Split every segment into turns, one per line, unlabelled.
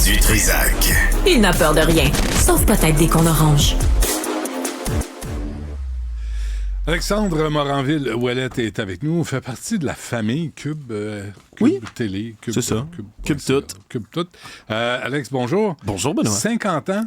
du Trisac.
Il n'a peur de rien, sauf peut-être des qu'on orange.
Alexandre Moranville-Ouellette est avec nous. On fait partie de la famille Cube,
oui.
Télé. Cube,
c'est ça. Cube tout.
Cube tout. Alex, bonjour.
Bonjour, Benoît.
50 ans.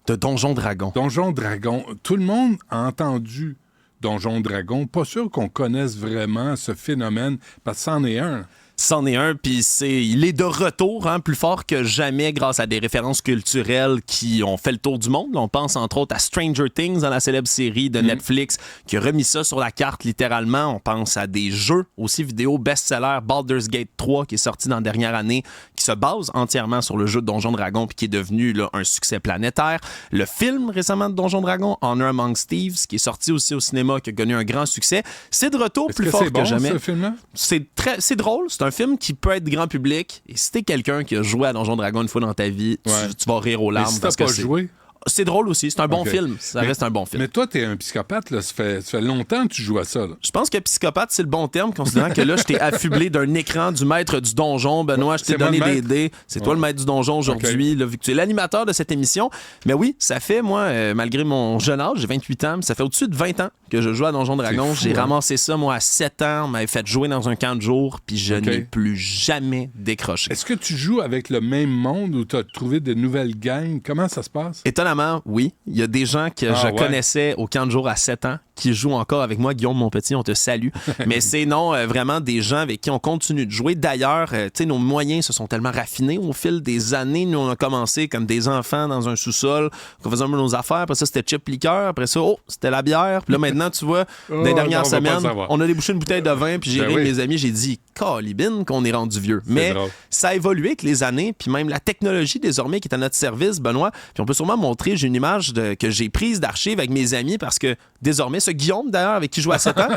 De Donjon Dragon.
Donjon Dragon. Tout le monde a entendu Donjon Dragon. Pas sûr qu'on connaisse vraiment ce phénomène, parce que c'en est un.
C'en est un, puis il est de retour, plus fort que jamais grâce à des références culturelles qui ont fait le tour du monde. On pense entre autres à Stranger Things dans la célèbre série de Netflix qui a remis ça sur la carte littéralement. On pense à des jeux aussi vidéo best-seller, Baldur's Gate 3 qui est sorti dans la dernière année, qui se base entièrement sur le jeu de Donjon Dragon puis qui est devenu là, un succès planétaire. Le film récemment de Donjon Dragon, Honor Among Thieves, qui est sorti aussi au cinéma, qui a connu un grand succès. C'est de retour plus fort que jamais.
Ce film-là?
C'est drôle, c'est un film qui peut être grand public. Et si t'es quelqu'un qui a joué à Donjon Dragon une fois dans ta vie, tu vas rire aux larmes.
Mais si
parce
t'as
que
pas joué?
C'est drôle aussi, c'est un bon film. Ça reste un bon film.
Mais toi, t'es un psychopathe, là. Ça fait longtemps que tu joues à ça, là.
Je pense que psychopathe, c'est le bon terme, considérant que là, je t'ai affublé d'un écran du maître du donjon. Benoît, je t'ai donné des dés. C'est toi le maître du donjon aujourd'hui, là, vu que tu es l'animateur de cette émission. Mais oui, ça fait, moi, malgré mon jeune âge, j'ai 28 ans, ça fait au-dessus de 20 ans que je joue à Donjon Dragon. J'ai ramassé ça, moi, à 7 ans. On m'avait fait jouer dans un camp de jour, puis je n'ai plus jamais décroché.
Est-ce que tu joues avec le même monde ou tu as trouvé de nouvelles gangs? Comment ça se passe?
Étonnamment, oui. Il y a des gens que je connaissais au camp de jour à 7 ans qui jouent encore avec moi. Guillaume, mon petit, on te salue. Mais c'est vraiment des gens avec qui on continue de jouer. D'ailleurs, nos moyens se sont tellement raffinés au fil des années. Nous, on a commencé comme des enfants dans un sous-sol, qu'on faisait un peu nos affaires. Après ça, c'était chip liqueur. Après ça, c'était la bière. Puis là, maintenant, tu vois, dans les dernières semaines, on a débouché une bouteille de vin. Puis j'ai ri avec mes amis. J'ai dit, calibine qu'on est rendu vieux. Mais ça a évolué avec les années. Puis même la technologie, désormais, qui est à notre service, Benoît. Puis on peut sûrement montrer, j'ai une image que j'ai prise d'archives avec mes amis parce que désormais, ce Guillaume, d'ailleurs, avec qui je joue à 7 ans,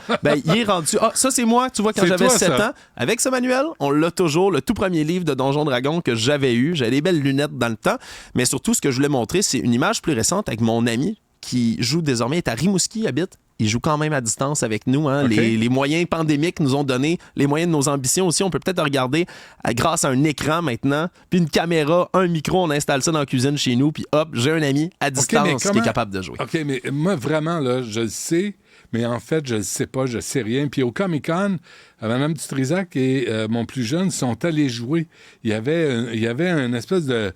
il est rendu... Ah, ça, c'est moi, tu vois, quand j'avais 7 ans. Avec ce manuel, on l'a toujours, le tout premier livre de Donjon Dragon que j'avais eu. J'avais des belles lunettes dans le temps. Mais surtout, ce que je voulais montrer, c'est une image plus récente avec mon ami qui joue désormais, est à Rimouski, habite. Il joue quand même à distance avec nous. Les moyens pandémiques nous ont donné les moyens de nos ambitions aussi. On peut peut-être regarder grâce à un écran maintenant, puis une caméra, un micro, on installe ça dans la cuisine chez nous, puis hop, j'ai un ami à distance qui est capable de jouer.
OK, mais moi, vraiment, là, je le sais, mais en fait, je le sais pas, je sais rien. Puis au Comic-Con, Mme Dutrisac et mon plus jeune sont allés jouer. Il y avait une espèce de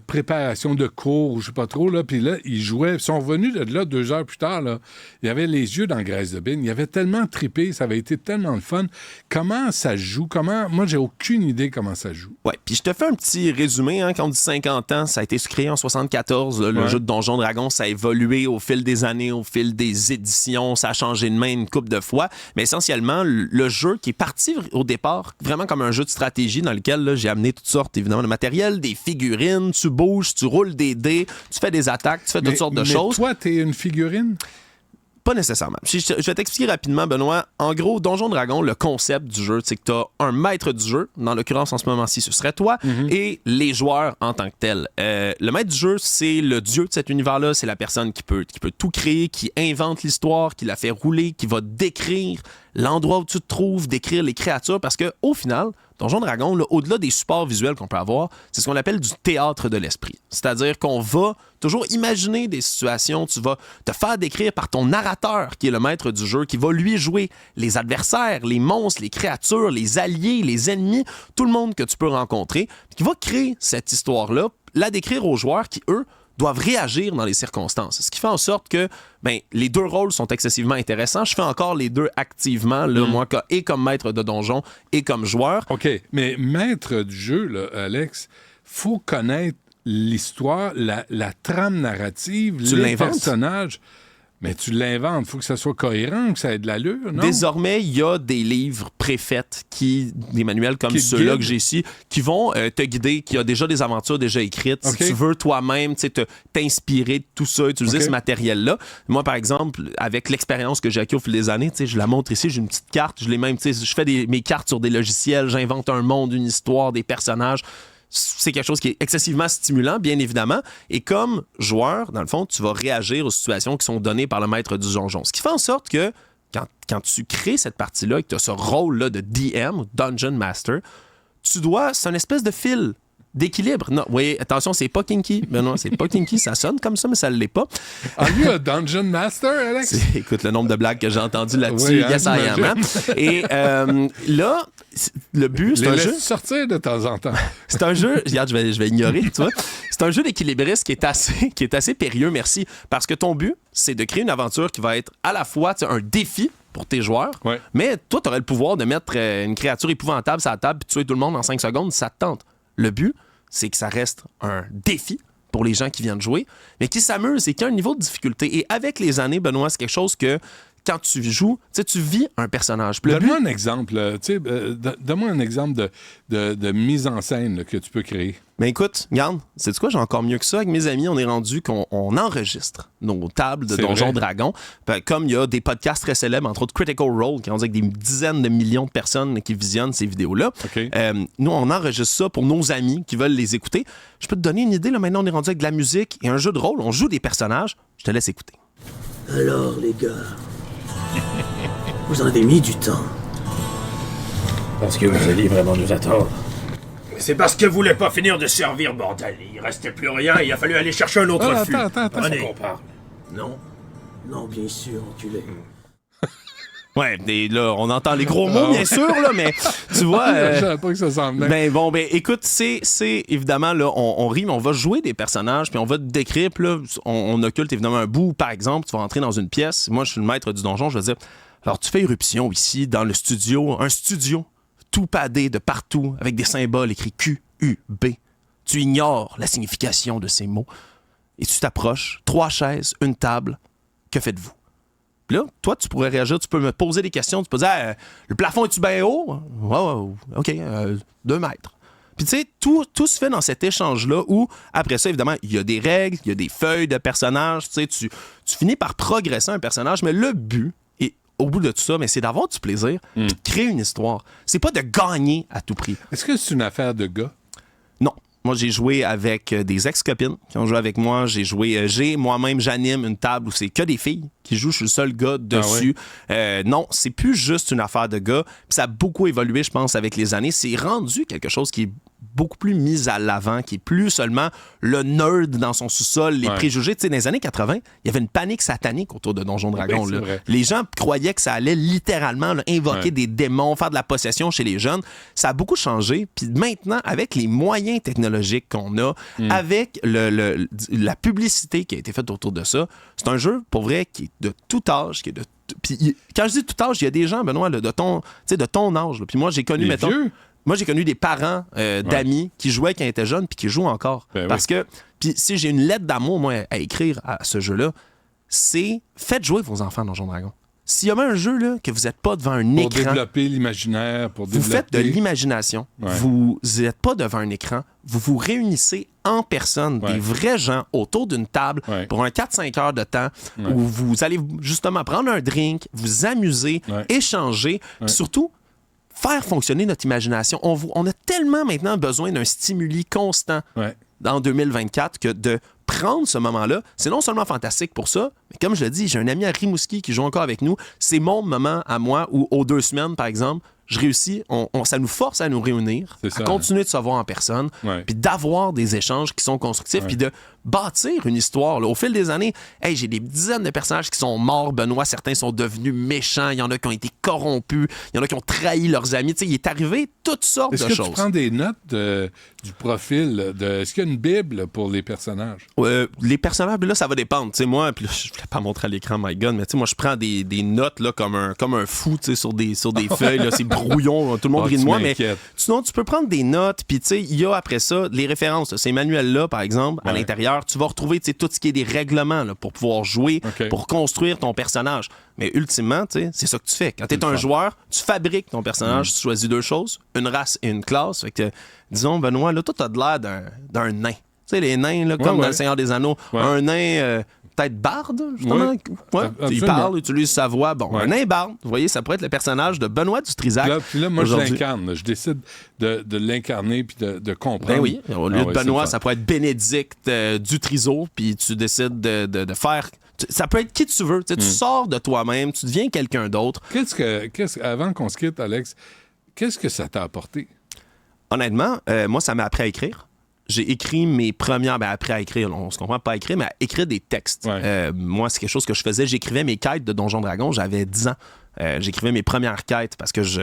préparation de cours, je sais pas trop, là, puis là, ils jouaient, ils sont revenus de là 2 heures plus tard, là, il avait les yeux dans la graisse de bine, il avait tellement trippé, ça avait été tellement le fun. Comment ça joue? Moi, j'ai aucune idée comment ça joue.
Ouais, puis je te fais un petit résumé, quand on dit 50 ans, ça a été créé en 74, le jeu de Donjon Dragon, ça a évolué au fil des années, au fil des éditions, ça a changé de main une couple de fois, mais essentiellement, le jeu qui est parti au départ, vraiment comme un jeu de stratégie dans lequel là, j'ai amené toutes sortes, évidemment, de matériel, des figurines, tu bouges, tu roules des dés, tu fais des attaques, tu fais toutes sortes de choses.
Mais toi, t'es une figurine?
Pas nécessairement. Je vais t'expliquer rapidement, Benoît. En gros, Donjon Dragon, le concept du jeu, c'est que tu as un maître du jeu, dans l'occurrence en ce moment-ci, ce serait toi, et les joueurs en tant que tels. Le maître du jeu, c'est le dieu de cet univers-là, c'est la personne qui peut tout créer, qui invente l'histoire, qui la fait rouler, qui va décrire l'endroit où tu te trouves, décrire les créatures, parce que au final, Donjon Dragon, là, au-delà des supports visuels qu'on peut avoir, c'est ce qu'on appelle du théâtre de l'esprit. C'est-à-dire qu'on va toujours imaginer des situations, tu vas te faire décrire par ton narrateur, qui est le maître du jeu, qui va lui jouer les adversaires, les monstres, les créatures, les alliés, les ennemis, tout le monde que tu peux rencontrer, qui va créer cette histoire-là, la décrire aux joueurs qui, eux, doivent réagir dans les circonstances. Ce qui fait en sorte que les deux rôles sont excessivement intéressants. Je fais encore les deux activement, là, moi, et comme maître de donjon et comme joueur.
OK, mais maître du jeu, là, Alex, faut connaître l'histoire, la trame narrative, les personnages. Mais tu l'inventes, il faut que ça soit cohérent, que ça ait de l'allure, non?
Désormais, il y a des livres préfaits, des manuels comme ceux-là que j'ai ici, qui vont te guider, qui a déjà des aventures déjà écrites. Si tu veux toi-même t'inspirer de tout ça, utiliser ce matériel-là. Moi, par exemple, avec l'expérience que j'ai acquis au fil des années, je la montre ici, j'ai une petite carte, je fais mes cartes sur des logiciels, j'invente un monde, une histoire, des personnages. C'est quelque chose qui est excessivement stimulant, bien évidemment. Et comme joueur, dans le fond, tu vas réagir aux situations qui sont données par le maître du donjon. Ce qui fait en sorte que quand tu crées cette partie-là et que tu as ce rôle-là de DM, Dungeon Master, c'est une espèce de fil d'équilibre. Non, oui, attention, c'est pas kinky. Benoît, c'est pas kinky. Ça sonne comme ça, mais ça l'est pas.
Are you a Dungeon Master, Alex?
Écoute, le nombre de blagues que j'ai entendues là-dessus,
Oui,
yes, I am. Hein? Et là, le but, c'est un jeu...
sortir de temps en temps.
C'est un jeu... Regarde, je vais ignorer, tu vois. C'est un jeu d'équilibriste qui est assez périlleux, merci, parce que ton but, c'est de créer une aventure qui va être à la fois un défi pour tes joueurs, mais toi, tu aurais le pouvoir de mettre une créature épouvantable sur la table et tuer tout le monde en 5 secondes si ça te tente. Le but, c'est que ça reste un défi pour les gens qui viennent jouer, mais qui s'amusent et qui a un niveau de difficulté. Et avec les années, Benoît, c'est quelque chose que quand tu joues, tu vis un personnage.
Donne-moi un exemple. Donne-moi un exemple de mise en scène là, que tu peux créer.
Mais écoute, regarde, sais-tu quoi, j'ai encore mieux que ça. Avec mes amis, on est rendu qu'on enregistre nos tables de Donjons Dragons. Comme il y a des podcasts très célèbres, entre autres Critical Role, qui ont dit avec des dizaines de millions de personnes qui visionnent ces vidéos-là.
Okay.
Nous, on enregistre ça pour nos amis qui veulent les écouter. Je peux te donner une idée, là, maintenant on est rendu avec de la musique et un jeu de rôle. On joue des personnages. Je te laisse écouter.
Alors, les gars, vous en avez mis du temps.
Parce que vous alliez vraiment nous attendre.
C'est parce que vous voulez pas finir de servir, bordel. Il restait plus rien et il a fallu aller chercher un autre fût.
Attends.
Prenez.
On parle.
Non? Non, bien sûr, enculé.
Ouais, et là, on entend les gros mots, bien sûr, là, mais tu vois...
Je savais pas que ça s'en venait.
Écoute, c'est évidemment, là, on rit, mais on va jouer des personnages, puis on va te décrire, puis là, on occulte évidemment un bout. Par exemple, tu vas rentrer dans une pièce. Moi, je suis le maître du donjon, je vais dire, alors, tu fais irruption ici, dans le studio, un studio tout padé de partout, avec des symboles écrits Q-U-B. Tu ignores la signification de ces mots, et tu t'approches, 3 chaises, une table, que faites-vous? Puis là, toi, tu pourrais réagir, tu peux me poser des questions, tu peux dire le plafond est-tu bien haut? Ouais, OK, 2 mètres. Puis tu sais, tout se fait dans cet échange-là où, après ça, évidemment, il y a des règles, il y a des feuilles de personnages, tu sais, tu finis par progresser un personnage, mais le but, et au bout de tout ça, c'est d'avoir du plaisir, puis de créer une histoire. C'est pas de gagner à tout prix.
Est-ce que c'est une affaire de gars?
Non. Moi, j'ai joué avec des ex-copines qui ont joué avec moi. Moi-même, j'anime une table où c'est que des filles qui jouent. Je suis le seul gars dessus. Non, c'est plus juste une affaire de gars. Puis ça a beaucoup évolué, je pense, avec les années. C'est rendu quelque chose qui est beaucoup plus mis à l'avant, qui est plus seulement le nerd dans son sous-sol, les préjugés. Tu sais, dans les années 80, il y avait une panique satanique autour de Donjons Dragons.
Oui,
là. Les gens croyaient que ça allait littéralement là, invoquer des démons, faire de la possession chez les jeunes. Ça a beaucoup changé. Puis maintenant, avec les moyens technologiques qu'on a, avec la publicité qui a été faite autour de ça, c'est un jeu, pour vrai, qui est de tout âge, qui est de puis, quand je dis tout âge, il y a des gens, Benoît, là, de ton âge. Là. Puis moi, j'ai connu, Moi, j'ai connu des parents d'amis qui jouaient quand ils étaient jeunes puis qui jouent encore. Parce que, puis si j'ai une lettre d'amour, moi, à écrire à ce jeu-là, c'est faites jouer vos enfants dans Donjons Dragons. S'il y a un jeu là, que vous n'êtes pas devant un écran...
Pour développer l'imaginaire,
vous faites de l'imagination. Vous n'êtes pas devant un écran. Vous vous réunissez en personne, des vrais gens, autour d'une table pour un 4-5 heures de temps où vous allez justement prendre un drink, vous amuser, échanger, puis surtout... faire fonctionner notre imagination. On a tellement maintenant besoin d'un stimuli constant en 2024 que de prendre ce moment-là, c'est non seulement fantastique pour ça, mais comme je le dis, j'ai un ami à Rimouski qui joue encore avec nous. C'est mon moment à moi où, aux 2 semaines, par exemple, je réussis, ça nous force à nous réunir, à continuer de se voir en personne, puis d'avoir des échanges qui sont constructifs, puis de bâtir une histoire. Là. Au fil des années, j'ai des dizaines de personnages qui sont morts, Benoît. Certains sont devenus méchants. Il y en a qui ont été corrompus. Il y en a qui ont trahi leurs amis. Tu sais, il est arrivé toutes sortes de choses.
Est-ce que tu prends des notes du profil? Est-ce qu'il y a une Bible pour les personnages?
Les personnages, là, ça va dépendre. Tu sais, moi, puis là, je ne voulais pas montrer à l'écran, my God, mais tu sais, moi, je prends des notes là, comme un fou, tu sais, sur des feuilles. Là, c'est brouillon. Tout le monde rit de moi. Mais sinon, tu peux prendre des notes. Puis, tu sais, il y a après ça les références. Là. Ces manuels-là, par exemple, à l'intérieur, tu vas retrouver tout ce qui est des règlements là, pour pouvoir jouer, pour construire ton personnage. Mais ultimement, c'est ça que tu fais. Quand tu es un joueur, tu fabriques ton personnage, tu choisis 2 choses, une race et une classe. Fait que, disons, Benoît, là, toi, tu as de l'air d'un nain. Tu sais, les nains, là, comme dans Le Seigneur des Anneaux. Un nain... peut-être barde, justement. Il parle, utilise sa voix. Bon, un nain barde, vous voyez, ça pourrait être le personnage de Benoît Dutrisac.
Puis là, moi, je l'incarne. Je décide de l'incarner puis de comprendre.
Ben oui, au lieu de Benoît, ça pourrait être Bénédicte Dutrisaut, puis tu décides de faire... Ça peut être qui tu veux. Tu sors de toi-même, tu deviens quelqu'un d'autre.
Avant qu'on se quitte, Alex, qu'est-ce que ça t'a apporté?
Honnêtement, moi, ça m'a appris à écrire. j'ai écrit mes premières... après à écrire, on se comprend pas à écrire, mais à écrire des textes.
Ouais.
Moi, c'est quelque chose que je faisais. J'écrivais mes quêtes de Donjon Dragon, j'avais 10 ans. J'écrivais mes premières quêtes parce que je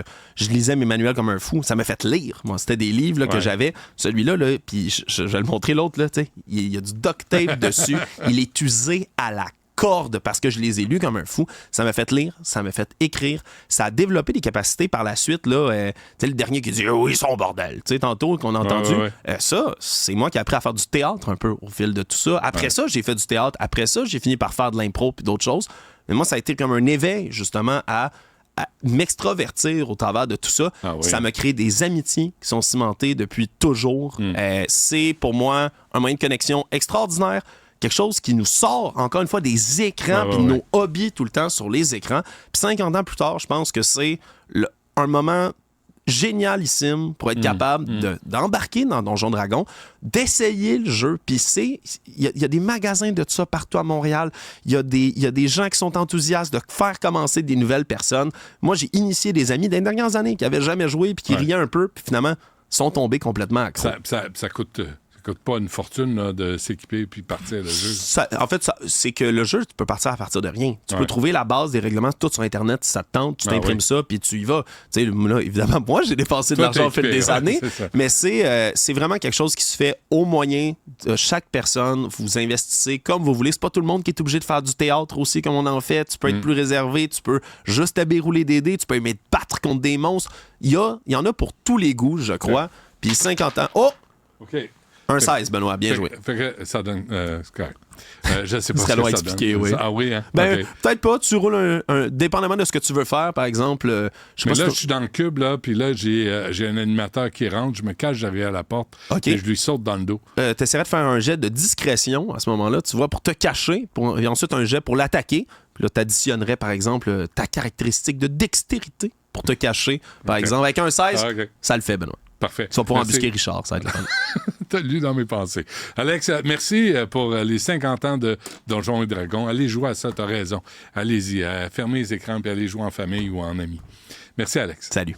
lisais mes manuels comme un fou. Ça m'a fait lire. Moi, c'était des livres là, que j'avais. Celui-là, là, puis je vais le montrer l'autre, là, il y a du duct tape dessus. Il est usé à la corde parce que je les ai lus comme un fou. Ça m'a fait lire, ça m'a fait écrire. Ça a développé des capacités par la suite. Là, le dernier qui dit « oui, son bordel ». Tantôt qu'on a entendu. Ça, c'est moi qui ai appris à faire du théâtre un peu au fil de tout ça. Après ça, j'ai fait du théâtre. Après ça, j'ai fini par faire de l'impro puis d'autres choses. Mais moi, ça a été comme un éveil, justement, à m'extrovertir au travers de tout ça. Ça m'a créé des amitiés qui sont cimentées depuis toujours. C'est, pour moi, un moyen de connexion extraordinaire. Quelque chose qui nous sort, encore une fois, des écrans puis de nos hobbies tout le temps sur les écrans. Puis 50 ans plus tard, je pense que c'est un moment génialissime pour être capable d'embarquer dans Donjon Dragon, d'essayer le jeu. Puis il y a des magasins de ça partout à Montréal. Il y a des gens qui sont enthousiastes de faire commencer des nouvelles personnes. Moi, j'ai initié des amis des dernières années qui n'avaient jamais joué puis qui riaient un peu, puis finalement sont tombés complètement accros.
Ça coûte pas une fortune là, de s'équiper puis partir le jeu.
En fait, c'est que le jeu, tu peux partir à partir de rien. Tu peux trouver la base des règlements tout sur Internet, si ça te tente, tu t'imprimes ça, puis tu y vas. Tu sais, là, évidemment, moi, j'ai dépensé de l'argent au fil des années, mais c'est vraiment quelque chose qui se fait au moyen de chaque personne. Vous investissez comme vous voulez. C'est pas tout le monde qui est obligé de faire du théâtre aussi, comme on en fait. Tu peux être plus réservé, tu peux juste rouler des dés, tu peux aimer te battre contre des monstres. Il y en a pour tous les goûts, je crois. Puis 50 ans... Oh!
OK.
Un 16, Benoît, bien joué.
Fait que ça donne... c'est correct. Je sais pas
ce que ça
expliquer,
donne. Oui.
Ah oui, hein?
Okay. Peut-être pas. Tu roules dépendamment de ce que tu veux faire, par exemple.
Mais là, je suis dans le cube, là, puis là, j'ai un animateur qui rentre, je me cache derrière la porte et je lui saute dans le dos.
Tu essaierais de faire un jet de discrétion à ce moment-là, tu vois, pour te cacher, et ensuite un jet pour l'attaquer. Puis là, tu additionnerais, par exemple, ta caractéristique de dextérité pour te cacher. Par exemple, avec un 16, ça le fait, Benoît.
Parfait.
Tu vas pouvoir embusquer Richard, ça va être le fun.
T'as lu dans mes pensées. Alex, merci pour les 50 ans de Donjons et Dragons. Allez jouer à ça, t'as raison. Allez-y, fermez les écrans puis allez jouer en famille ou en amis. Merci, Alex.
Salut.